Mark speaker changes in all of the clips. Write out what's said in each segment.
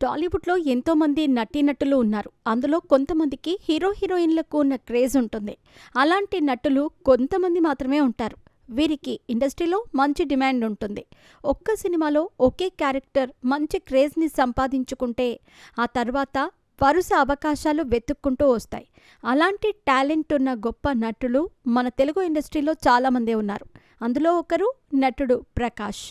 Speaker 1: టాలీవుడ్‌లో ఎంతోమంది నటీనటులు ఉన్నారు. అందులో కొంతమందికి హీరో, హీరోయిన్‌లకు ఉన్న క్రేజ్ ఉంటుంది. అలాంటి నటులు కొంతమంది మాత్రమే ఉంటారు. వీరికి ఇండస్ట్రీలో మంచి డిమాండ్ ఉంటుంది. ఒక్క సినిమాలో ఒకే క్యారెక్టర్ మంచి క్రేజ్‌ని సంపాదించుకుంటే ఆ తర్వాత వరుస అవకాశాలు వెతుక్కుంటూ వస్తాయి. అలాంటి టాలెంట్ ఉన్న గొప్ప నటులు మన తెలుగు ఇండస్ట్రీలో చాలామందే ఉన్నారు. అందులో ఒకరు నటుడు ప్రకాష్.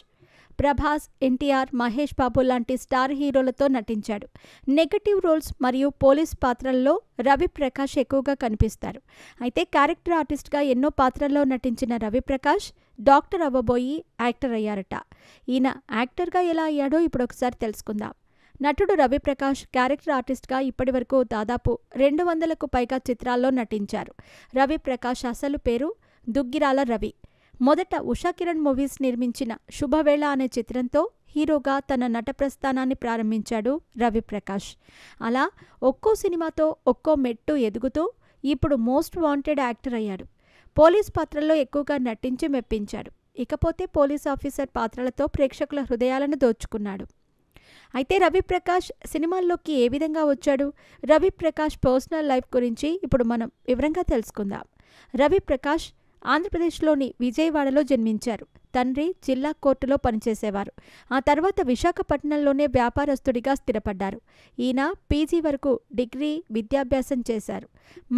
Speaker 1: ప్రభాస్, ఎన్టీఆర్, మహేష్ బాబు లాంటి స్టార్ హీరోలతో నటించాడు. నెగటివ్ రోల్స్ మరియు పోలీస్ పాత్రల్లో రవి ప్రకాష్ ఎక్కువగా కనిపిస్తారు. అయితే క్యారెక్టర్ ఆర్టిస్ట్గా ఎన్నో పాత్రల్లో నటించిన రవి ప్రకాష్ డాక్టర్ అవ్వబోయి యాక్టర్ అయ్యారట. ఈయన యాక్టర్గా ఎలా అయ్యాడో ఇప్పుడు ఒకసారి తెలుసుకుందాం. నటుడు రవి ప్రకాష్ క్యారెక్టర్ ఆర్టిస్ట్గా ఇప్పటివరకు దాదాపు 200కు పైగా చిత్రాల్లో నటించారు. రవి ప్రకాష్ అసలు పేరు దుగ్గిరాల రవి. మొదట ఉషా కిరణ్ మూవీస్ నిర్మించిన శుభవేళ అనే చిత్రంతో హీరోగా తన నట ప్రస్థానాన్ని ప్రారంభించాడు రవి ప్రకాష్. అలా ఒక్కో సినిమాతో ఒక్కో మెట్టు ఎదుగుతూ ఇప్పుడు మోస్ట్ వాంటెడ్ యాక్టర్ అయ్యాడు. పోలీస్ పాత్రల్లో ఎక్కువగా నటించి మెప్పించాడు. ఇకపోతే పోలీస్ ఆఫీసర్ పాత్రలతో ప్రేక్షకుల హృదయాలను దోచుకున్నాడు. అయితే రవి ప్రకాష్ సినిమాల్లోకి ఏ విధంగా వచ్చాడు? రవి ప్రకాష్ పర్సనల్ లైఫ్ గురించి ఇప్పుడు మనం వివరంగా తెలుసుకుందాం. రవి ప్రకాష్ ఆంధ్రప్రదేశ్లోని విజయవాడలో జన్మించారు. తండ్రి జిల్లా కోర్టులో పనిచేసేవారు. ఆ తర్వాత విశాఖపట్నంలోనే వ్యాపారస్తుడిగా స్థిరపడ్డారు. ఈయన పీజీ వరకు డిగ్రీ విద్యాభ్యాసం చేశారు.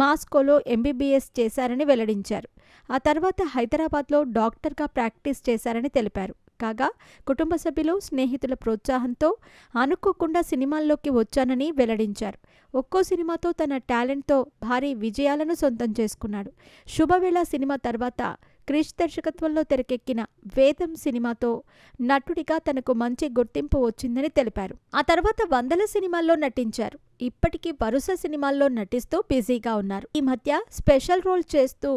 Speaker 1: మాస్కోలో ఎంబీబీఎస్ చేశారని వెల్లడించారు. ఆ తర్వాత హైదరాబాద్లో డాక్టర్గా ప్రాక్టీస్ చేశారని తెలిపారు. కాగా కుటుంబ సభ్యులు, స్నేహితుల ప్రోత్సాహంతో అనుకోకుండా సినిమాల్లోకి వచ్చానని వెల్లడించారు. ఒక్కో సినిమాతో తన టాలెంట్తో భారీ విజయాలను సొంతం చేసుకున్నాడు. శుభవేళ సినిమా తర్వాత క్రిష్ దర్శకత్వంలో తెరకెక్కిన వేదం సినిమాతో నటుడిగా తనకు మంచి గుర్తింపు వచ్చిందని తెలిపారు. ఆ తర్వాత వందల సినిమాల్లో నటించారు. ఇప్పటికీ వరుస సినిమాల్లో నటిస్తూ బిజీగా ఉన్నారు. ఈ మధ్య స్పెషల్ రోల్ చేస్తూ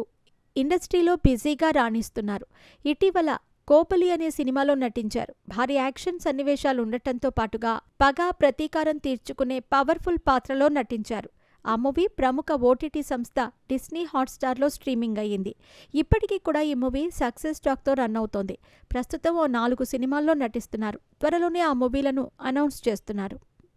Speaker 1: ఇండస్ట్రీలో బిజీగా రాణిస్తున్నారు. ఇటీవల కోపలి అనే సినిమాలో నటించారు. భారీ యాక్షన్ సన్నివేశాలు ఉండటంతో పాటుగా పగ, ప్రతీకారం తీర్చుకునే పవర్ఫుల్ పాత్రలో నటించారు. ఆ మూవీ ప్రముఖ ఓటీటీ సంస్థ డిస్నీ హాట్స్టార్లో స్ట్రీమింగ్ అయ్యింది. ఇప్పటికీ కూడా ఈ మూవీ సక్సెస్ టాక్తో రన్ అవుతోంది. ప్రస్తుతం ఓ 4 సినిమాల్లో నటిస్తున్నారు. త్వరలోనే ఆ మూవీలను అనౌన్స్ చేస్తున్నారు.